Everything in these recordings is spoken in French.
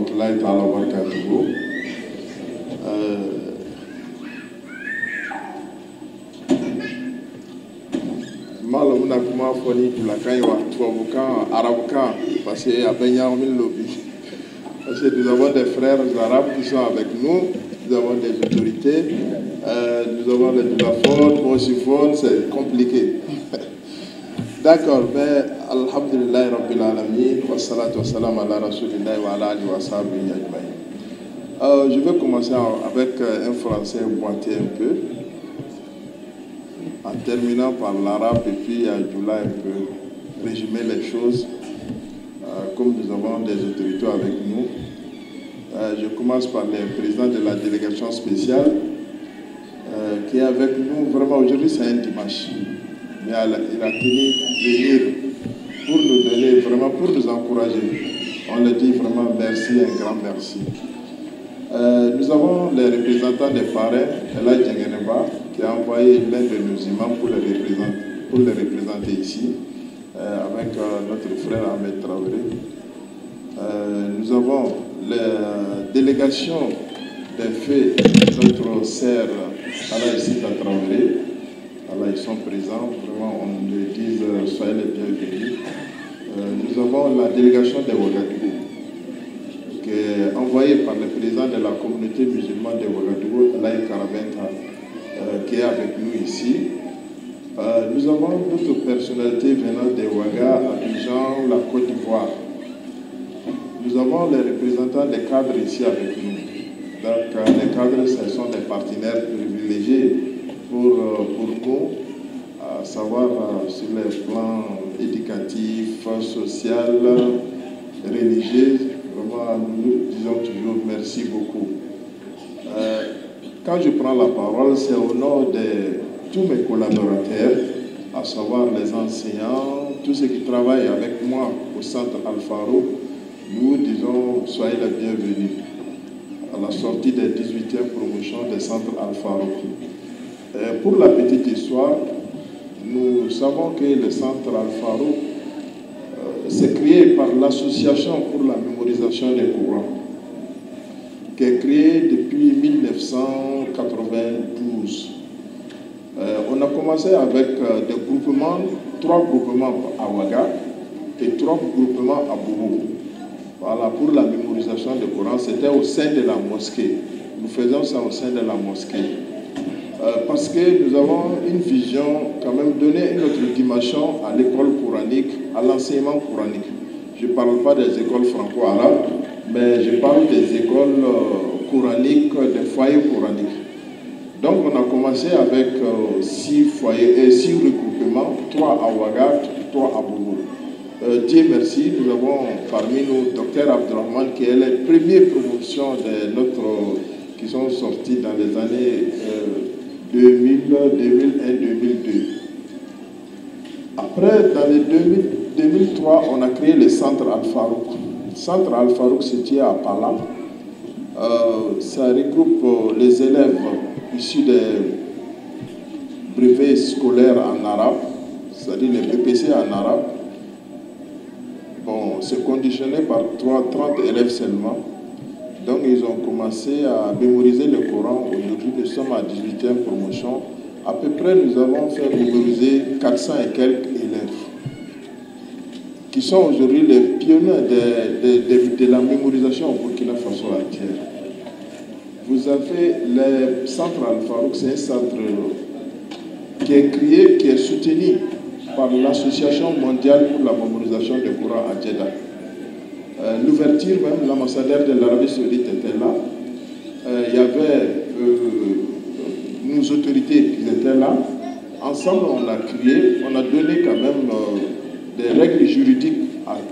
rahmatullahi ta'ala wa barakatuhu. Malo muna kuma foni tulakan wa tuabukan arabukan parce qu'il y a bien mille lobby. Parce que nous avons des frères arabes qui sont avec nous, nous avons des autorités, nous avons les doulafons, mosifons, c'est compliqué. D'accord, mais alhamdulillah rabbil alamin wa salatu wa salam ala rasulillahi wa ala alihi wa sahbihi ajma'in. Je vais commencer avec un français boité un peu, en terminant par l'arabe et puis à Djoula un peu, résumer les choses. Comme nous avons des autorités avec nous, je commence par le président de la délégation spéciale qui est avec nous. Vraiment, aujourd'hui, c'est un dimanche. Mais il a tenu venir pour nous donner, vraiment pour nous encourager. On le dit vraiment merci, un grand merci. Nous avons les représentants des parrains, Ella Djengeneba, qui a envoyé l'un de nos imams pour les représenter ici. Avec notre frère Ahmed Traoré. Nous avons la délégation des faits, notre sœur Alaï Sita Traoré. Alors, ils sont présents, vraiment on le dit, soyez les bienvenus. Nous avons la délégation des Ouagadougou, qui est envoyée par le président de la communauté musulmane de Ouagadougou, Alaï Karabenta, qui est avec nous ici. Nous avons d'autres personnalités venant de Ouaga, Abidjan, la Côte d'Ivoire. Nous avons les représentants des cadres ici avec nous. Donc, les cadres, ce sont des partenaires privilégiés pour nous, à savoir sur les plans éducatifs, social, religieux. Vraiment, nous disons toujours merci beaucoup. Quand je prends la parole, c'est au nom de tous mes collaborateurs, à savoir les enseignants, tous ceux qui travaillent avec moi au centre Al-Farouk, nous disons soyez les bienvenus à la sortie des 18e promotions des centres Al-Farouk. Pour la petite histoire, nous savons que le centre Al-Farouk s'est créé par l'association pour la mémorisation des Corans, qui est créée depuis 1992. On a commencé avec des groupements, 3 groupements à Ouaga et 3 groupements à Boubou. Voilà, pour la mémorisation du Coran, c'était au sein de la mosquée. Nous faisons ça au sein de la mosquée. Parce que nous avons une vision, quand même, donner une autre dimension à l'école coranique, à l'enseignement coranique. Je ne parle pas des écoles franco-arabes, mais je parle des écoles coraniques, des foyers coraniques. Donc on a commencé avec 6 foyers et 6 regroupements, 3 à Ouaga, 3 à Boubou. Dieu merci, nous avons parmi nous Dr Abdurrahman qui est la première promotion de notre, qui sont sortis dans les années 2000, 2001, 2002. Après, dans les 2003, on a créé le centre Al-Farouk. Le centre Al-Farouk situé à Pala. Ça regroupe les élèves issus des brevets scolaires en arabe, c'est-à-dire les BPC en arabe. Bon, c'est conditionné par 30 élèves seulement. Donc, ils ont commencé à mémoriser le Coran. Aujourd'hui, nous sommes à 18e promotion. À peu près, nous avons fait mémoriser 400 et quelques élèves qui sont aujourd'hui les pionniers de la mémorisation au Burkina Faso entière. Vous avez le centre Al-Farouk, c'est un centre qui est créé, qui est soutenu par l'Association mondiale pour la mémorisation du Coran à Jeddah. L'ouverture, même l'ambassadeur de l'Arabie Saoudite était là. Il y avait nos autorités qui étaient là. Ensemble, on a créé, on a donné quand même des règles juridiques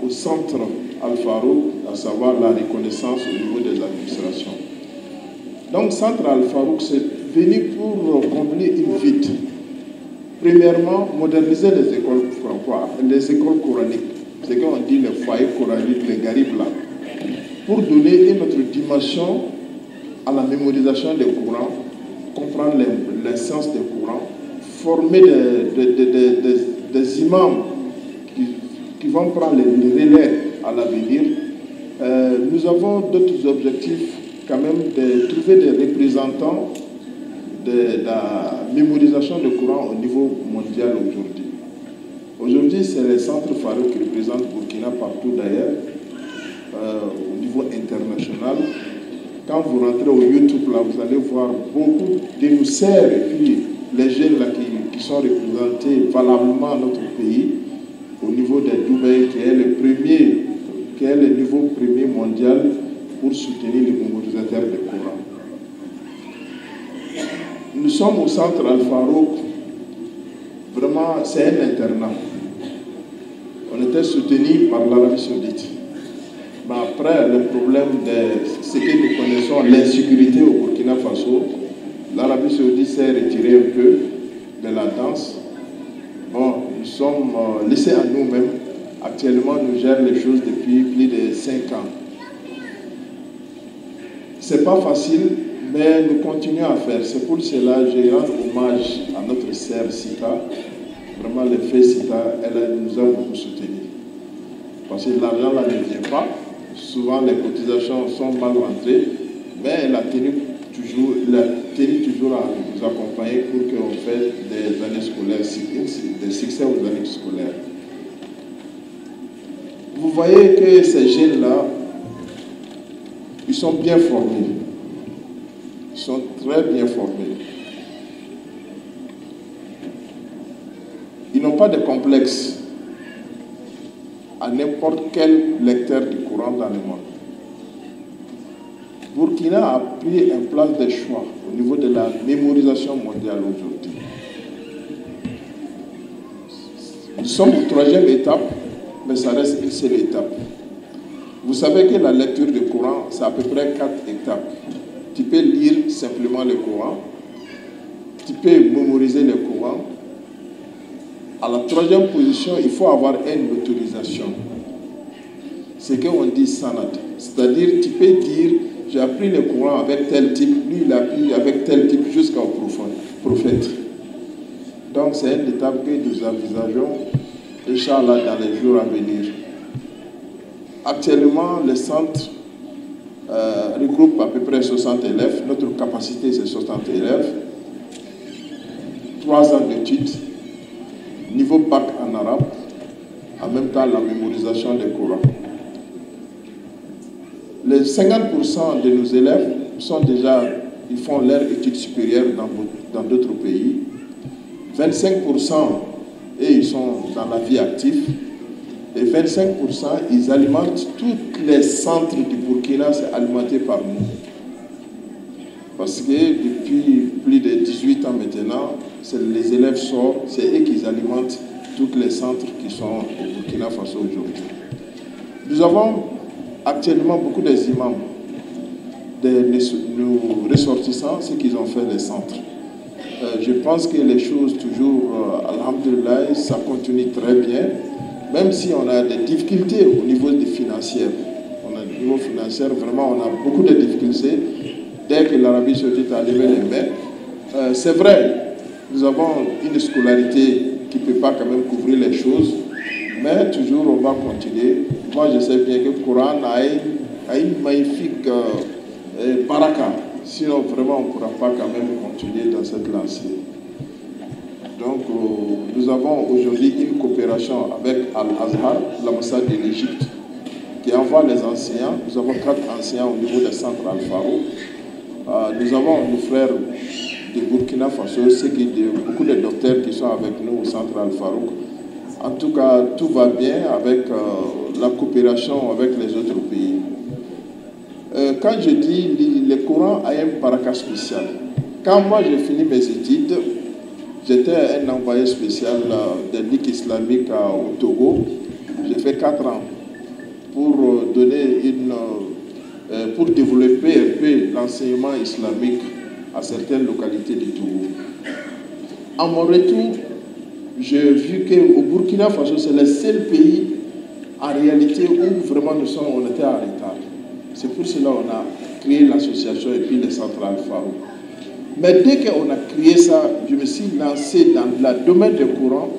au centre Al-Farouk, à savoir la reconnaissance au niveau des administrations. Donc, centre Al-Farouk, c'est venu pour combler une vide. Premièrement, moderniser les écoles les écoles coraniques. C'est qu'on dit les foyers coraniques, les garibes là, pour donner une autre dimension à la mémorisation des Corans, comprendre les sciences des Corans, former des imams qui vont prendre les relais à l'avenir Nous avons d'autres objectifs, quand même, de trouver des représentants de la mémorisation de courant au niveau mondial aujourd'hui. Aujourd'hui, c'est les centres Farouk qui représentent Burkina partout d'ailleurs, au niveau international. Quand vous rentrez au YouTube, là, vous allez voir beaucoup d'émissaires et puis les jeunes là, qui sont représentés valablement dans notre pays, au niveau de Dubaï, qui est le niveau premier mondial pour soutenir les mémorisateurs de Coran. Nous sommes au centre Al-Farouk, vraiment c'est un internat. On était soutenu par l'Arabie Saoudite. Mais après, le problème de ce que nous connaissons, l'insécurité au Burkina Faso, l'Arabie Saoudite s'est retirée un peu de la danse. Bon, nous sommes laissés à nous-mêmes. Actuellement, nous gérons les choses depuis plus de 5 ans. Ce n'est pas facile, mais nous continuons à faire. C'est pour cela que je rends hommage à notre sœur Sita. Vraiment, le fait Sita, elle nous a beaucoup soutenus. Parce que l'argent là ne vient pas. Souvent, les cotisations sont mal rentrées, mais elle a tenu toujours à nous accompagner pour qu'on fasse des années scolaires, des succès aux années scolaires. Vous voyez que ces jeunes-là, ils sont bien formés. Ils sont très bien formés. Ils n'ont pas de complexe à n'importe quel lecteur du Coran dans le monde. Burkina a pris une place de choix au niveau de la mémorisation mondiale aujourd'hui. Nous sommes aux 3e étape, mais ça reste une seule étape. Vous savez que la lecture du Coran, c'est à peu près 4 étapes. Tu peux lire simplement le Coran, tu peux mémoriser le Coran. À la 3e position, il faut avoir une autorisation. C'est qu'on dit sanad. C'est-à-dire, tu peux dire, j'ai appris le Coran avec tel type, lui il a appris avec tel type jusqu'au prophète. Donc c'est une étape que nous envisageons, Inch'Allah, dans les jours à venir. Actuellement, le centre regroupe à peu près 60 élèves. Notre capacité, c'est 60 élèves. 3 ans d'études. Niveau bac en arabe, en même temps la mémorisation des Corans. Les 50% de nos élèves ils font leur études supérieures dans d'autres pays. 25%, ils sont dans la vie active. Et 25%, ils alimentent tous les centres du Burkina, c'est alimenté par nous. Parce que depuis plus de 18 ans maintenant, les élèves sortent, c'est eux qui alimentent tous les centres qui sont au Burkina Faso aujourd'hui. Nous avons actuellement beaucoup des imams, nos ressortissants, ceux qui ont fait les centres. Je pense que les choses toujours, alhamdulillah, ça continue très bien, même si on a des difficultés au niveau des financières. Au niveau financier, vraiment, on a beaucoup de difficultés. Dès que l'Arabie Saoudite a levé les mains, c'est vrai, nous avons une scolarité qui ne peut pas quand même couvrir les choses, mais toujours on va continuer. Moi je sais bien que le Coran a une magnifique baraka, sinon vraiment on ne pourra pas quand même continuer dans cette lancée. Donc nous avons aujourd'hui une coopération avec Al-Azhar, l'ambassade de l'Égypte, qui envoie les enseignants. Nous avons 4 enseignants au niveau des centres Al-Farouk. Nous avons nos frères de Burkina Faso, beaucoup de docteurs qui sont avec nous au centre Al-Farouk. En tout cas, tout va bien avec la coopération avec les autres pays. Quand je dis le Coran a un baraka spécial. Quand moi j'ai fini mes études, j'étais un envoyé spécial de l'Ic islamique au Togo. J'ai fait 4 ans pour pour développer un peu l'enseignement islamique à certaines localités du Togo. À mon retour, j'ai vu qu'au Burkina Faso, c'est le seul pays en réalité où vraiment on était en retard. C'est pour cela qu'on a créé l'association et puis le centre Al-Farouk. Mais dès qu'on a créé ça, je me suis lancé dans le domaine du Coran,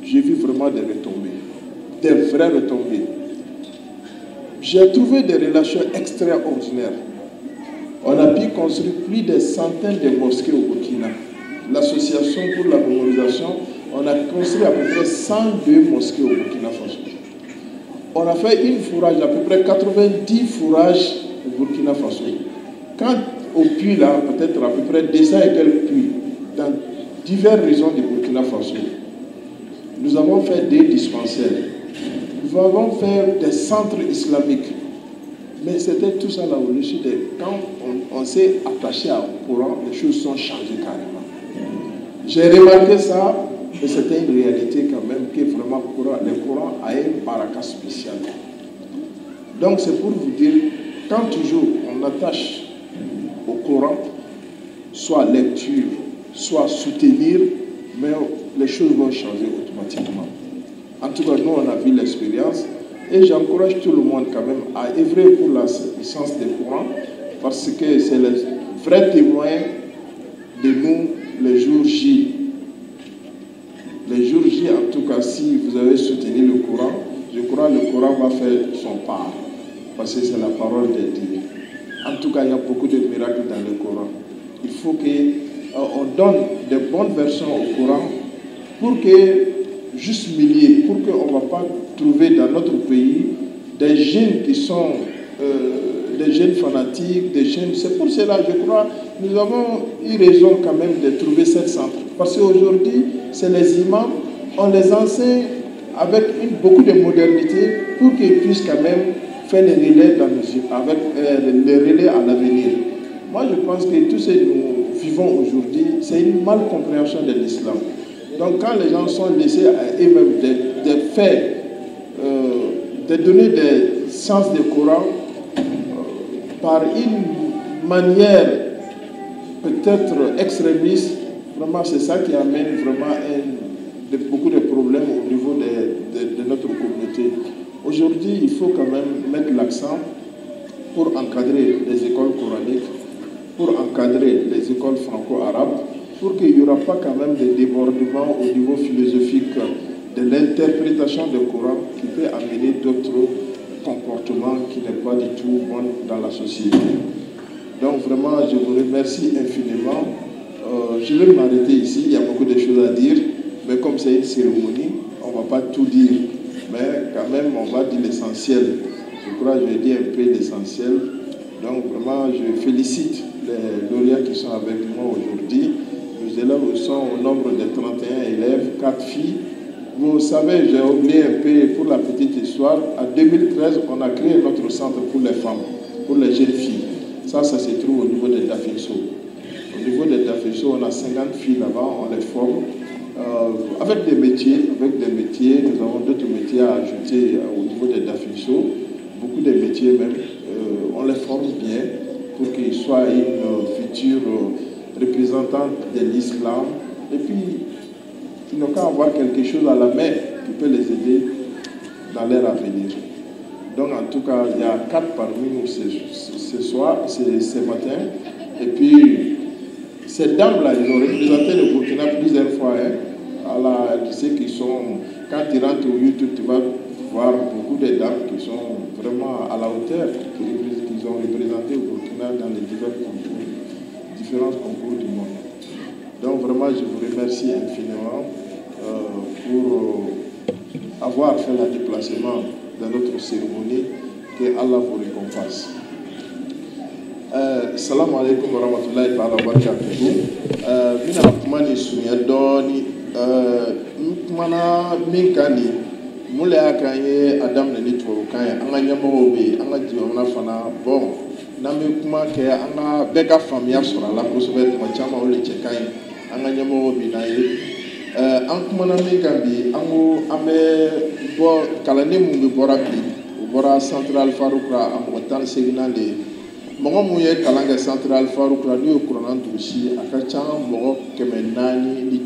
j'ai vu vraiment des retombées, des vraies retombées. J'ai trouvé des relations extraordinaires. On a pu construire plus de centaines de mosquées au Burkina. L'association pour la mémorisation, on a construit à peu près 102 mosquées au Burkina Faso. On a fait une fourrage, à peu près 90 fourrages au Burkina Faso. Quand au puits là, peut-être à peu près 200 et quelques puits, dans diverses régions du Burkina Faso, nous avons fait des dispensaires. Nous avons fait des centres islamiques. Mais c'était tout ça là au dessus quand on s'est attaché au Coran, les choses sont changées carrément. J'ai remarqué ça, et c'était une réalité quand même, que vraiment le Coran a un baraka spécial. Donc c'est pour vous dire, quand toujours on attache au Coran, soit lecture, soit soutenir, mais les choses vont changer automatiquement. En tout cas, nous, on a vu l'expérience et j'encourage tout le monde quand même à œuvrer pour la puissance des Coran parce que c'est le vrai témoin de nous les jours J. Les jours J, en tout cas, si vous avez soutenu le Coran, je crois que le Coran va faire son part parce que c'est la parole de Dieu. En tout cas, il y a beaucoup de miracles dans le Coran. Il faut qu'on donne de bonnes versions au Coran pour que, juste milliers, pour qu'on ne va pas trouver dans notre pays des jeunes qui sont des jeunes fanatiques, des jeunes. C'est pour cela, je crois, nous avons eu raison quand même de trouver cette centre. Parce qu'aujourd'hui, c'est les imams, on les enseigne avec beaucoup de modernité pour qu'ils puissent quand même faire les relais avec les relais à l'avenir. Moi, je pense que tout ce que nous vivons aujourd'hui, c'est une mal compréhension de l'islam. Donc, quand les gens sont laissés à eux-mêmes de faire, de donner des sens du Coran par une manière peut-être extrémiste, vraiment, c'est ça qui amène vraiment beaucoup de problèmes au niveau de notre communauté. Aujourd'hui, il faut quand même mettre l'accent pour encadrer les écoles coraniques, pour encadrer les écoles franco-arabes, pour qu'il n'y aura pas quand même de débordement au niveau philosophique de l'interprétation du Coran qui peut amener d'autres comportements qui n'est pas du tout bon dans la société. Donc vraiment, je vous remercie infiniment. Je vais m'arrêter ici, il y a beaucoup de choses à dire, mais comme c'est une cérémonie, on ne va pas tout dire, mais quand même on va dire l'essentiel. Je crois que je vais dire un peu l'essentiel. Donc vraiment, je félicite les lauréats qui sont avec moi aujourd'hui. Nos élèves sont au nombre de 31 élèves, 4 filles. Vous savez, j'ai oublié un peu pour la petite histoire. En 2013, on a créé notre centre pour les femmes, pour les jeunes filles. Ça se trouve au niveau de Dafinso. Au niveau de Dafinso, on a 50 filles là-bas, on les forme. Avec des métiers, nous avons d'autres métiers à ajouter au niveau de Dafinso. Beaucoup de métiers même. On les forme bien pour qu'ils soient une future représentante de l'islam. Et puis, ils n'ont qu'à avoir quelque chose à la main qui peut les aider dans leur avenir. Donc, en tout cas, il y a 4 parmi nous ce matin. Et puis, ces dames-là, ils ont représenté le Burkina plusieurs fois. Tu sais qu'ils sont, quand tu rentres au YouTube, tu vas voir beaucoup de dames qui sont vraiment à la hauteur, qu'ils ont représenté au Burkina dans les différents concours du monde. Donc vraiment, je vous remercie infiniment pour avoir fait le déplacement dans notre cérémonie. Que Allah vous récompense. Salam alaikum wa rahmatullahi wa barakatuhu. Mina kumani sunya doni kumana minkani mule akanye Adam na nitwo kanya anga nyamo be anga jiwana fana bon nami kuma ke anga beka famia sura la kosobe ma chama ole chekai anga nyamo be na ye an kumana minkambi ango ame bo kalane mu be borapi bora central farukra am tan signale mogo mu ye kalanga central farukra ni okronan dushi akacha mogo kemenani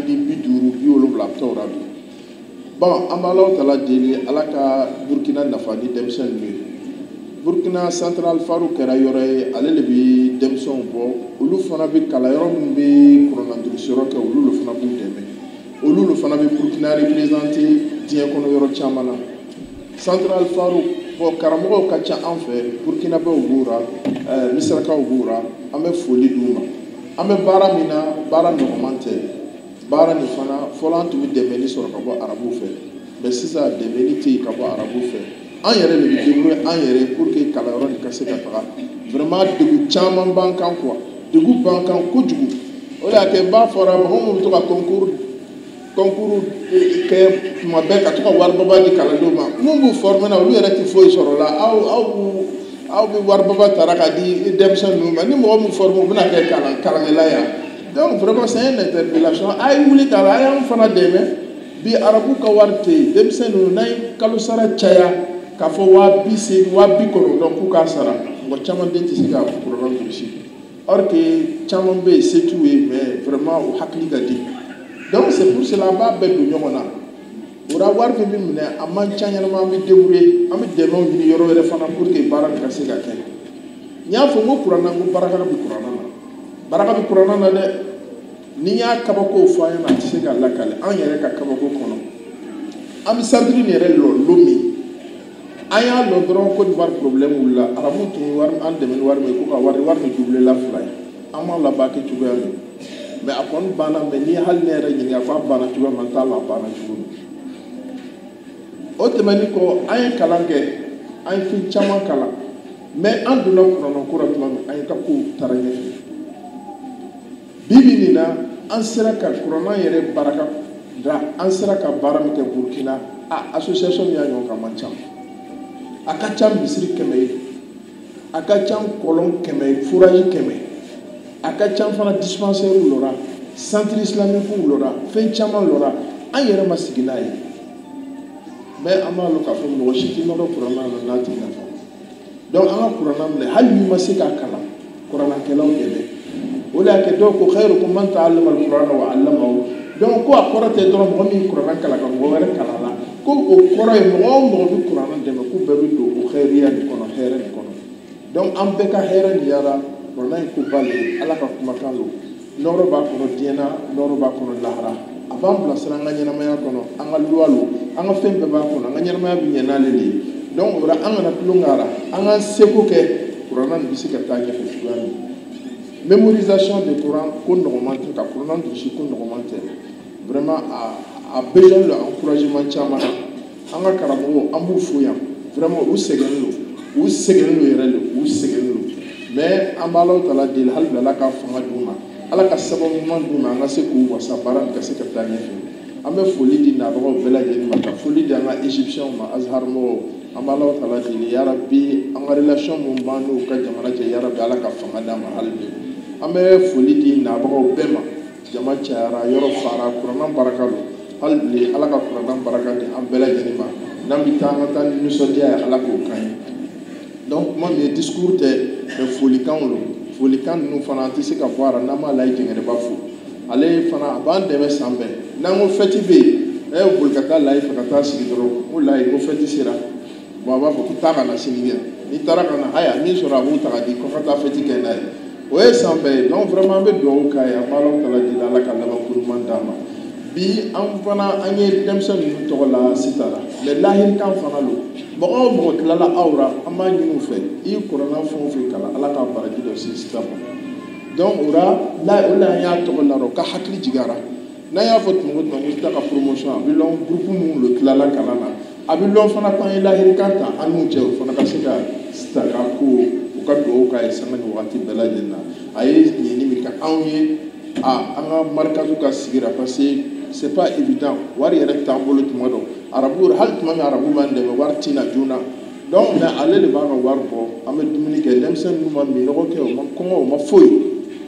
di biduru biolo laptora bi bon amalo tala deli alaka Burkina nafani demsen ni Burkina central farukra yore alele bi demson bo ulu fana bi kala yoro mu bi kronan dushi roka ulu fana bu deme ulu fana bi Burkina représenter dien kono yoro chamana Central Farouk, bon, Karamogo Kacha en fait, Burkina Faso Goura, Misraka Goura, Ame Foli Douma. Ame Bara Mina, Bara Normante, Bara Nifana, Folant to be demeni sur Kabo Arabou fait. Mais si ça déménité Kabo Arabou fait. En yere le débrouiller, en yere pour que Kalaron casse Katara. Vraiment, de goût Chaman Bankan quoi. De goût Bankan Koudjou. Ola ke ba fora mo to ka concours que tuma bɛɛ ka to ka waribaba di kalandenw ma mun b'u former na olu yɛrɛ tɛ foyi sɔrɔ la aw bɛ waribaba tara ka di denmisɛn ninnu ma ni mɔgɔ min former u bɛna kɛ kalankɛla yan donc vraiment c'est une interpellation a ye wuli k'a la a y'an fana dɛmɛ bi arabu ka wari tɛ yen denmisɛn ninnu n'a ye kalo sara caya k'a fɔ 280 290 k'u k'a sara mɔgɔ caman den tɛ se ka programme réussir or que caman bɛ yen se t'u ye mais vraiment u hakili ka di. Donc c'est pour cela que nous avons dit war fi bi minɛ a man ca ɲɛnama an bɛ débrouiller an bɛ dɛmɛw ɲini yɔrɔ wɛrɛ fana pour que baara nin ka se ka kɛ n y'a fɔ n ko kuranna n ko baraka bɛ kuranna na baraka bɛ kuranna na dɛ ni n y'a kabakow fɔ an ɲɛna a tɛ se ka lakale an yɛrɛ ka kabako kɔnɔ an bɛ centre nin yɛrɛ lɔ min an y'a lɔ dɔrɔn Côte d'Ivoire problème wulila arabu tun ye wari an dɛmɛ ni wari min ye ko ka wari ni doublé la 2 ye an m'a laban kɛ cogoya min mais a kɔni banna mais ni hali ne yɛrɛ ɲininka ko a banna cogoya min n t'a la a banna cogo min o tɛmɛnen kɔ an ye kalan kɛ an ye fɛn caman kalan mais an donna kuranko la tuma min an ye ka kow taara ɲɛfɛ bi bi nin na an sera ka kuranna yɛrɛ baraka da an sera ka baara min kɛ Burkina association min y'a ɲɔgɔn ka man ca a ka ca misiri 100 ye a ka ca kɔlɔn 100 ye fourage 100 a ka ca fana dispensaire lɔra centre islamique lɔra fɛn caman lɔra an yɛrɛ ma sigi n'a ye mais an b'a lɔn k'a fɔ mɔgɔ si tɛ nɔrɔ kuranna na n'a tɛ nafa donc an ka kuranna minɛ hali n'i ma se k'a kalan kurannakɛlaw dɛmɛ o de y'a kɛ dɔw ko khairukum man ta'allama al-Qur'ana wa 'allamahu donc ko a kɔrɔ tɛ dɔrɔn mɔgɔ min kuranna kalan ka mɔgɔ wɛrɛ kalan la ko o kɔrɔ ye mɔgɔ o mɔgɔ bɛ kuranna dɛmɛ k'u bɛɛ bɛ don o hɛrɛya nin kɔnɔ hɛrɛ nin kɔnɔ donc an bɛɛ ka hɛrɛ nin yara kuranna in ko b'ale ala ka kumakan don nɔrɔ b'a kɔnɔ diɲɛ na nɔrɔ b'a kɔnɔ lahara a b'an bilasira an ka ɲɛnamaya kɔnɔ an ka luwa lo an ka fɛn bɛɛ b'a kɔnɔ an ka ɲɛnamaya bɛ ɲɛ n'ale de ye donc o la an kana tulon k'a la an ka seko kɛ kuranna nin bɛ se ka taa ɲɛfɛ cogoya min mémorisation de Coran ko nɔgɔman tɛ ka kuranna durusi ko nɔgɔman tɛ vraiment a besoin de encouragement caman na an ka karamɔgɔw an b'u fo yan vraiment u sɛgɛnnen don yɛrɛ de u sɛgɛnnen don mais an b'a Alahu Taala deli hali bi ala ka fanga d'u ma ala ka sababu ɲuman d'u ma an ka se k'u wasa baara nin ka se ka taa ɲɛfɛ an bɛ foli di nabagaw bɛɛ lajɛlen ma ka foli di an ka égyptiens ma Azhar mɔgɔw an b'a Alahu Taala deli yarabi an ka relation mun b'an n'u ka jamana cɛ yarabi ala ka fanga d'an ma hali bi an bɛ foli di nabagaw bɛɛ ma jama cayara yɔrɔ fara kuranna baraka don hali bi ala ka kuranna baraka di an bɛɛ lajɛlen ma n'an bɛ taa an ka taa ni nisɔndiya ye ala k'o kan ye donc kuma min ye discours tɛ mais folikanw don folikan ninnu fana an tɛ se ka bɔ a la n'an m'a Alaji Jɛngɛnɛba fo ale fana a b'an dɛmɛ san bɛɛ n'an ko fɛti bɛ yen boli ka taa Layi fɛ ka taa sigi dɔrɔn ko Layi ko fɛti sera bon a b'a fɔ ko taa ka na sini kɛ n'i taara ka na haya min sɔrɔ a b'u ta ka di ko ka taa fɛti kɛ n'a ye o ye san bɛɛ ye donc vraiment an bɛ dugawu k'a ye an b'a Alahu Taala deli ala ka laban ɲuman d'a ma bi an fana an ye denmisɛn ninnu tɔgɔ la sisan la mais lahirikan fana don mɔgɔ o mɔgɔ tilala aw la an b'a ɲini u fɛ i ye kuranna fɛn o fɛn kalan ala ka baraji dɔ se sisan ma donc o la an y'a tɔgɔ la ka hakili jigara n'an y'a fɔ tuma o tuma ko sita ka promotion a bɛ lɔn groupe minnu tilala kalan na a bɛ lɔn fana k'an ye lahirikan ta an n'u cɛ o fana ka se ka sita ka ko u ka dugawu k'a ye sanga ni wagati bɛɛ lajɛlen na a ye ɲɛni min kɛ anw ye an ka marikazu ka sigira parce que c'est pas évident wari yɛrɛ t'an bolo tuma dɔ arabu hali tuma min arabu b'an dɛmɛ wari tɛna joona donc mais ale de b'a ka wari bɔ an bɛ dumuni kɛ denmisɛn ninnu ma minɔgɔ kɛ o ma kɔngɔ o ma foyi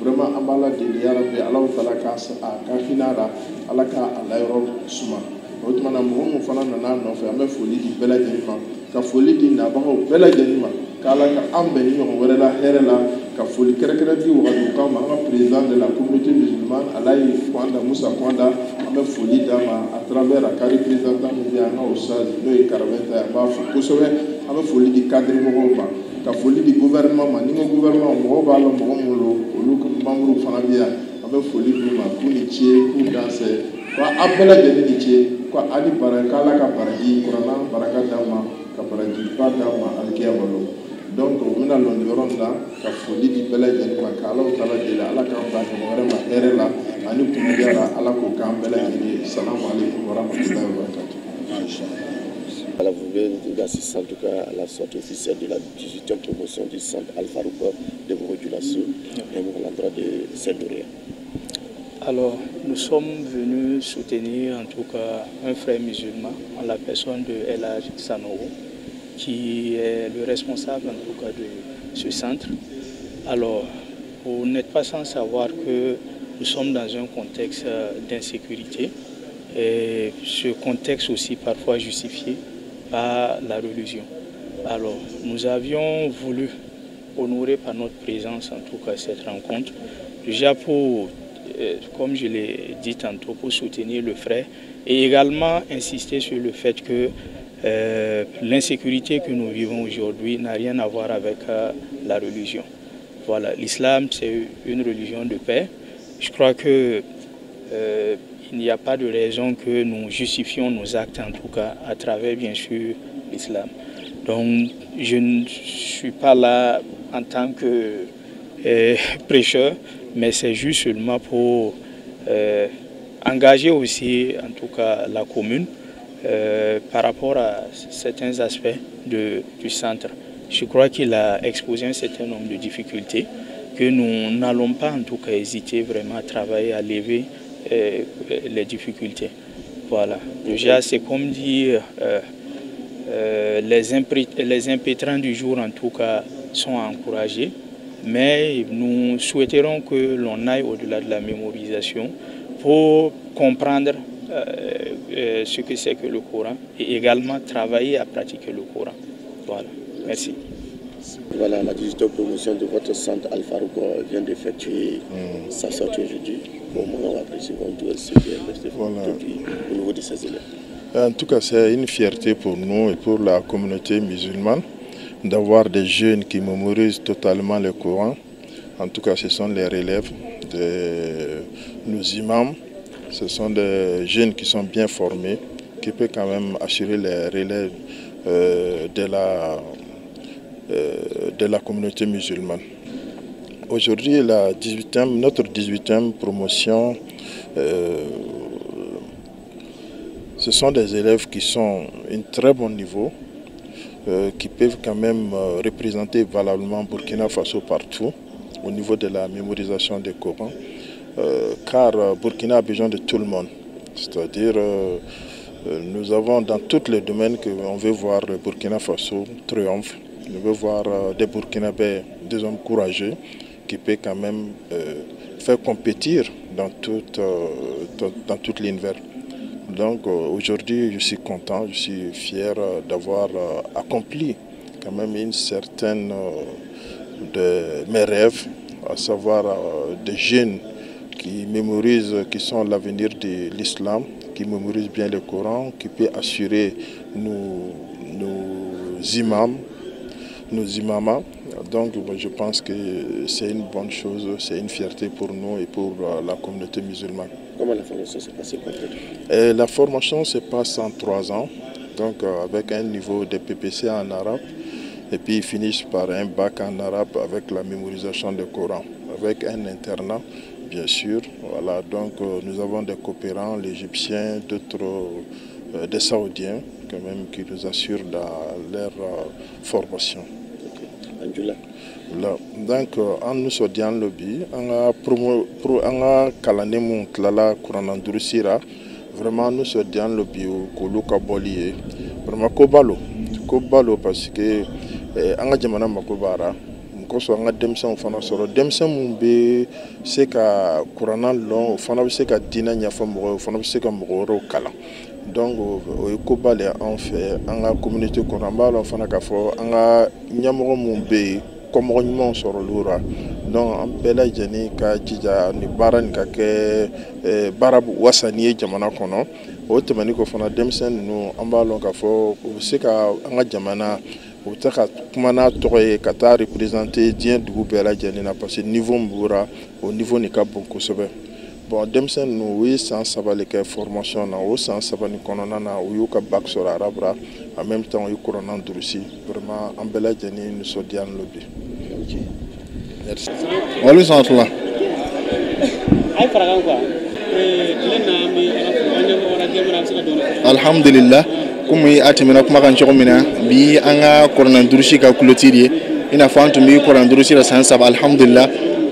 vraiment an b'a la deli yarabi Alahu Taala ka hinɛ a la ala ka a layɔrɔ suma o tuma na mɔgɔ min fana nana nɔfɛ an bɛ foli di bɛɛ lajɛlen ma ka foli di nabagaw bɛɛ lajɛlen ma k'ala ka an bɛn ni ɲɔgɔn wɛrɛ la hɛrɛ la ka foli kɛrɛkɛrɛ di wagaduukaw ma an ka président de la communauté musulmane Alaji Kwanda Musa Kwanda an bɛ foli d'a ma à travers a ka représentant min bɛ an ka ustaz n'o ye Karabɛn ta ye an b'a fo kosɛbɛ an bɛ foli di cadre mɔgɔw ma ka foli di gouvernement ma ni ko gouvernement mɔgɔw b'a la mɔgɔ minnu don olu membres fana bɛ yan an bɛ foli d'u ma k'u ni ce k'u dansɛ ko a bɛɛ lajɛlen ni ce ko a ni bara k'ala ka baraji kuranna baraka d'an ma kabaraji pas dama alkiyamalo donc mina lo ndoro na ka foli di bela jeni ma kala o tala de ala ka ba ni wara ma here la ani kumiyara ala ko kan bela jeni assalamu alaikum wa rahmatullahi wa barakatuh. Voilà, vous venez d'assister en tout cas à la sortie officielle de la 18e promotion du centre Al-Farouq de Borodjulasso et à l'endroit de Saint-Doria. Alors, nous sommes venus soutenir en tout cas un frère musulman en la personne de El Hadj Sanogo, qui est le responsable en tout cas de ce centre. Alors, vous n'êtes pas sans savoir que nous sommes dans un contexte d'insécurité et ce contexte aussi parfois justifié par la religion. Alors, nous avions voulu honorer par notre présence en tout cas cette rencontre, déjà pour, comme je l'ai dit tantôt, pour soutenir le frère et également insister sur le fait que l'insécurité que nous vivons aujourd'hui n'a rien à voir avec la religion. Voilà, l'islam c'est une religion de paix. Je crois que il n'y a pas de raison que nous justifions nos actes, en tout cas, à travers, bien sûr, l'islam. Donc, je ne suis pas là en tant que prêcheur, mais c'est juste seulement pour engager aussi, en tout cas, la commune par rapport à certains aspects du centre. Je crois qu'il a exposé un certain nombre de difficultés que nous n'allons pas, en tout cas, hésiter vraiment à travailler, à lever les difficultés. Voilà. Déjà, c'est comme dire, les impétrants du jour, en tout cas, sont encouragés, mais nous souhaiterons que l'on aille au-delà de la mémorisation pour comprendre ce que c'est que le Coran et également travailler à pratiquer le Coran. Voilà. Merci. Voilà, la 18e promotion de votre centre Al-Farouq vient d'effectuer sa sortie aujourd'hui. Comment on apprécie au niveau de ces élèves? En tout cas, c'est une fierté pour nous et pour la communauté musulmane d'avoir des jeunes qui mémorisent totalement le Coran. En tout cas, ce sont les relèves de nos imams. Ce sont des jeunes qui sont bien formés, qui peuvent quand même assurer les relèves de la communauté musulmane. Aujourd'hui, notre 18e promotion, ce sont des élèves qui sont à un très bon niveau, qui peuvent quand même représenter valablement Burkina Faso partout au niveau de la mémorisation du Coran, car Burkina a besoin de tout le monde. C'est-à-dire, nous avons dans tous les domaines qu'on veut voir le Burkina Faso triomphe. On veut voir des Burkinabés, des hommes courageux qui peuvent quand même faire compétir dans tout l'univers. Donc aujourd'hui, je suis content, je suis fier d'avoir accompli quand même une certaine de mes rêves, à savoir des jeunes qui mémorisent, qui sont l'avenir de l'islam, qui mémorisent bien le Coran, qui peuvent assurer nos imams, nos imamas. Donc je pense que c'est une bonne chose, c'est une fierté pour nous et pour la communauté musulmane. Comment la formation s'est passée concrètement? La formation se passe en 3 ans, donc avec un niveau de PPC en arabe, et puis ils finissent par un bac en arabe avec la mémorisation du Coran, avec un internat, bien sûr. Voilà, donc nous avons des coopérants, les Égyptiens, d'autres, des Saoudiens, quand même, qui nous assurent dans leur formation. Donc an nisɔndiya lo bi an ka kalanden minnu tilala kuranna durusi la vraiment nisɔndiya lo bi k'olu ka bɔli ye vraiment koba lo parce que an ka jamana mako b'a la kosɔn an ka denmisɛnw fana sɔrɔ denmisɛn minnu bɛ se ka kuranna lɔn o fana bɛ se ka diinɛ ɲɛfɔ mɔgɔw ye o fana bɛ se ka mɔgɔ wɛrɛw kalan. Donc o ye koba le an fɛ an ka communauté kɔnɔ an b'a lɔn fana k'a fɔ an ka ɲɛmɔgɔ minnu bɛ yen kɔmɔgɔ ɲumanw sɔrɔlu la donc an bɛɛ lajɛlen ka jija ni baara nin ka kɛ baara wasani ye jamana kɔnɔ o tɛmɛni kɔ fana denmisɛn ninnu an b'a lɔn k'a fɔ u bɛ se ka an ka jamana u bɛ taa ka kuma n'a tɔgɔ ye ka taa représenter diɲɛ dugu bɛɛ lajɛlen na parce que niveau min b'u la o niveau nin ka bon kosɛbɛ. Bon, denmisɛn ninnu u ye san 3 de kɛ formation na o san 3 nin kɔnɔna na u y'u ka bac sɔrɔ arabe la en même temps i kuranna durusi vraiment an bɛɛ lajɛlen nisɔndiyalen lo bi. Merci. Wali sɔntula. Alhamdulillah, komi a tɛmɛna kuma kan cogo min na bi an ka kuranna durusi ka clôture ye i n'a fɔ an tun bɛ kuranna durusi la san 3 alhamdulillah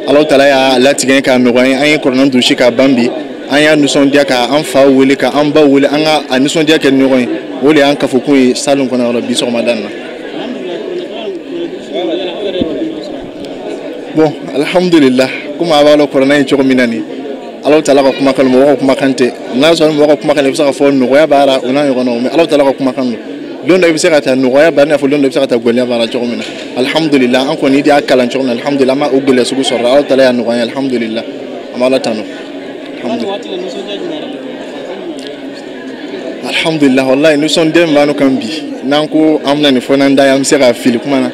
Alahu Taala y'a latigɛ ka nɔgɔya an ye kuranna durusi ka ban bi an y'a nisɔndiya ka an fa wele ka an ba wele an ka a nisɔndiya kɛ ɲɔgɔn ye o de y'an kafokun ye salon kɔnɔ yɔrɔ bi sɔgɔmada na. Bon alhamdulillah komi a b'a lɔ kuranna ye cogo min na ni Alahu Taala ka kumakan mɔgɔ ka kumakan tɛ n'a sɔrɔ mɔgɔ ka kumakan i bɛ se ka fɔ nɔgɔya b'a la o n'a ɲɔgɔnnaw mais Alahu Taala ka kumakan don dɔ i bɛ se ka taa nɔgɔya b'a la i n'a fɔ don dɔ i bɛ se ka taa gɛlɛya b'a la cogo min na alhamdulillah an kɔni de y'a kalan cogo min na alhamdulillah an ma o gɛlɛya sugu sɔrɔ Alahu Taala y'a nɔgɔya alhamdulillah an b'a Ala tanu alhamdulillah wallahi nisɔndiya min b'an kan bi n'an ko an bɛna nin fɔ n'an da ye an bɛ se ka fili kuma na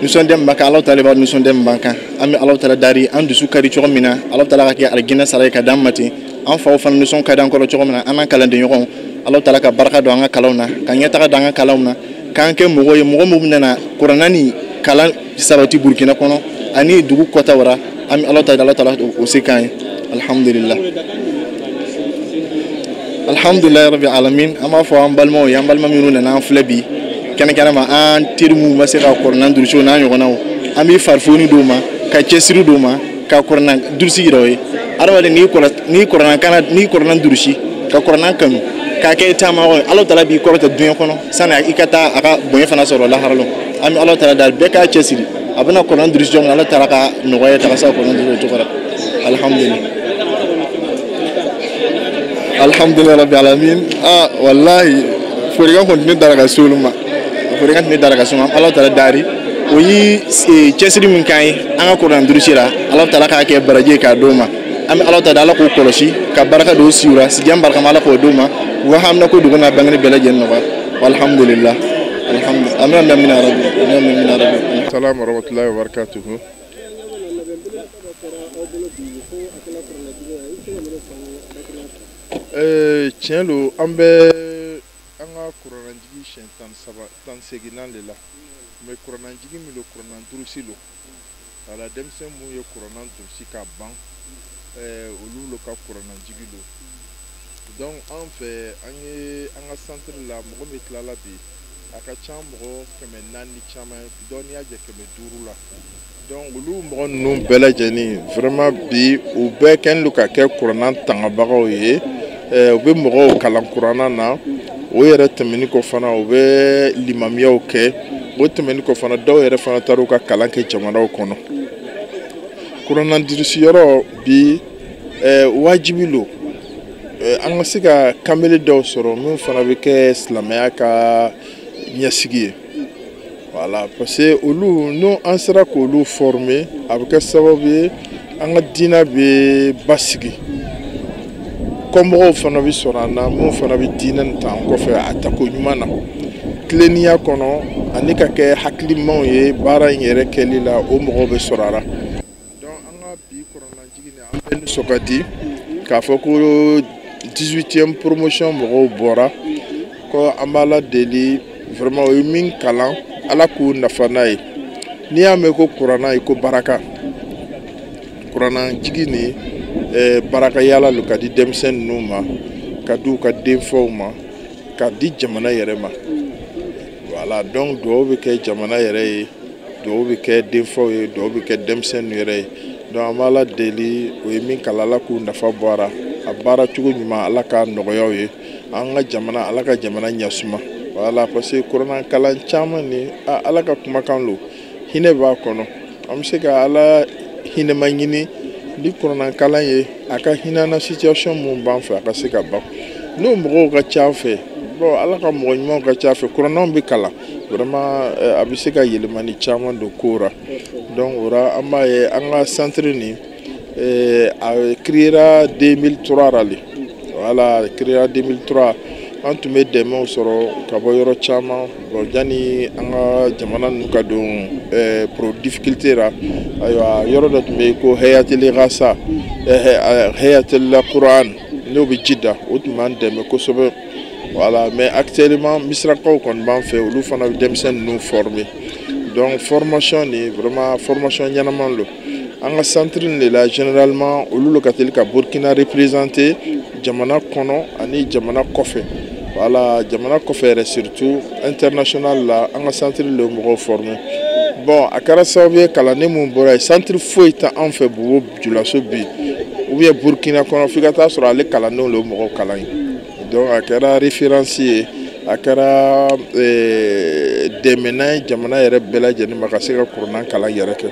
nisɔndiya min b'an kan Alahu Taala b'a nisɔndiya min b'an kan an bɛ Alahu Taala dari an dusu ka di cogo min na Alahu Taala ka kɛ alijinɛ sara ye ka d'an ma ten an faw fana nisɔn ka di an kɔrɔ cogo min na an n'an kalanden ɲɔgɔnw Alahu Taala ka barika don an ka kalanw na ka ɲɛtaga don an ka kalanw na k'an kɛ mɔgɔ ye mɔgɔ minnu bɛna kuranna ni kalan sabati Burkina kɔnɔ ani dugu kɔta wara an bɛ Alahu Taala o se k'an ye alhamdulillah alhamdulillah rabbil alamin an b'a fɔ an balimaw ye an balima minnu nana an filɛ bi kɛnɛkɛnɛ ma an teri minnu ma se ka kuranna durusiw n'a ɲɔgɔnnaw an bɛ farifoni d'u ma ka cɛsiri d'u ma ka kuranna durusi yira o ye adamaden n'i kuranna durusi ka kuranna kanu k'a kɛ taamagaw ye Alahu Taala b'i kɔrɔta duɲɛ kɔnɔ sani i ka taa a ka bonya fana sɔrɔ lahara la an bɛ Alahu Taala da bɛɛ k'a cɛsiri a bɛna kuranna durusi cogo min na Alahu Taala ka nɔgɔya taga se ka kuranna durusi o cogo la alhamdulillah alhamdulillah rabbil alamin wallahi forikan kɔni dara ka se olu ma forikan tun dara ka se ma Alahu Taala dari o yi cɛsiri min k'an ye an ka kuranna durusi la Alahu Taala k'a kɛ baraji k'a d'o ma an bɛ Alahu Taala Ala k'o kɔlɔsi ka barika don siw la sijan barika ma Ala k'o d'o ma wa hamna ko dugu n'a bangeni bɛɛ lajɛlen nɔgɔya alhamdulillah alhamdulillah amina rabbi Salam wa rahmatullahi wa barakatuhu. Tiɲɛ lo an bɛ an ka kurannaji siɲɛ 18 de la mais kurannaji min lo kuranna durusi lo wala denmisɛn mun ye kuranna durusi ka ban olu lo ka kurannaji lo donc an fɛ an ye an ka centre la mɔgɔ min tilala bi a ka ca mɔgɔ 400 caman dɔw n'i y'a jɛ 500 la donc olu mɔgɔ ninnu bɛɛ lajɛlen vraiment bi u bɛɛ kɛlen do ka kɛ kuranna tangabagaw ye u bɛ mɔgɔw kalan kuranna na o yɛrɛ tɛmɛni kɔ fana u bɛ limamiyaw kɛ o tɛmɛni kɔ fana dɔw yɛrɛ fana taara u ka kalan kɛ jamanaw kɔnɔ kuranna durusi yɔrɔ bi wajibi lo an ka se ka kamele dɔw sɔrɔ min fana bɛ kɛ silamɛya ka ɲɛsigi ye voilà parce que olu n'o an sera k'olu former a bɛ kɛ sababu ye an ka diinɛ bɛ basigi kɔmɔgɔw fana bɛ sɔrɔ an na mun fana bɛ diinɛ nin ta an kɔfɛ a tako ɲuman na tilennenya kɔnɔ ani ka kɛ hakilimaw ye baara in yɛrɛ kɛli la o mɔgɔw bɛ sɔrɔ a la donc an ka bi kurannaji ni an bɛ nisɔn ka di k'a fɔ ko 18e promotion mɔgɔw bɔra ko an b'a la deli vraiment o ye min kalan Ala k'u nafa n'a ye n'i y'a mɛn ko kuranna ye ko baraka kurannaji ni baraka yala lo ka di denmisɛn ninnu ma ka di u ka denfaw ma ka di jamana yɛrɛ ma voilà donc duwawu bɛ kɛ jamana yɛrɛ ye duwawu bɛ kɛ denfaw ye duwawu bɛ kɛ denmisɛn ninnu yɛrɛ ye donc an b'a la deli o ye min kalan Ala k'u nafa bɔ a baara cogo ɲuman Ala k'a nɔgɔya u ye an ka jamana Ala ka jamana ɲɛsuma voilà parce que kuranna kalan caman ni Ala ka kumakan lo hinɛ b'a kɔnɔ an bɛ se ka Ala hinɛma ɲini ni kuranna kalan ye a ka hinɛ na situation mun b'an fɛ a ka se ka ban n'o mɔgɔw ka ca fɛ bon Ala ka mɔgɔ ɲumanw ka ca fɛ kurannaw bɛ kalan vraiment a bɛ se ka yɛlɛmani caman don ko la donc o la an b'a ye an ka centre ni a créera 2003 la le voilà créera 2003 an tun bɛ dɛmɛw sɔrɔ ka bɔ yɔrɔ caman bon yanni an ka jamana ninnu ka don pro difficulté la ayiwa yɔrɔ dɔ tun bɛ yen ko hayatul ghasa hayatul quran n'o bɛ Jida o tun b'an dɛmɛ kosɛbɛ Voilà, mais actuellement misrakaw kɔni b'an fɛ olu fana bɛ denmisɛnnin ninnu former. Donc formation ni vraiment formation ɲɛnaman lo. An ka centre de la généralement olu le ka teli ka Burkina représenter jamana kɔnɔ ani jamana kɔfɛ. Voilà, jamana kɔfɛ yɛrɛ surtout international la an ka centre le mɔgɔw former. Bon, a kɛra sababu ye kalanden mun bɔra yen centre foyi tɛ an fɛ Bobo Dioulasso bi ou bien Burkina kɔnɔ f'i ka taa sɔrɔ ale kalandenw le mɔgɔw kalan ye. Donc a kɛra référence ye a kɛra dɛmɛnan ye jamana yɛrɛ bɛɛ lajɛlen ma ka se ka kuranna kalan yɛrɛ kɛ.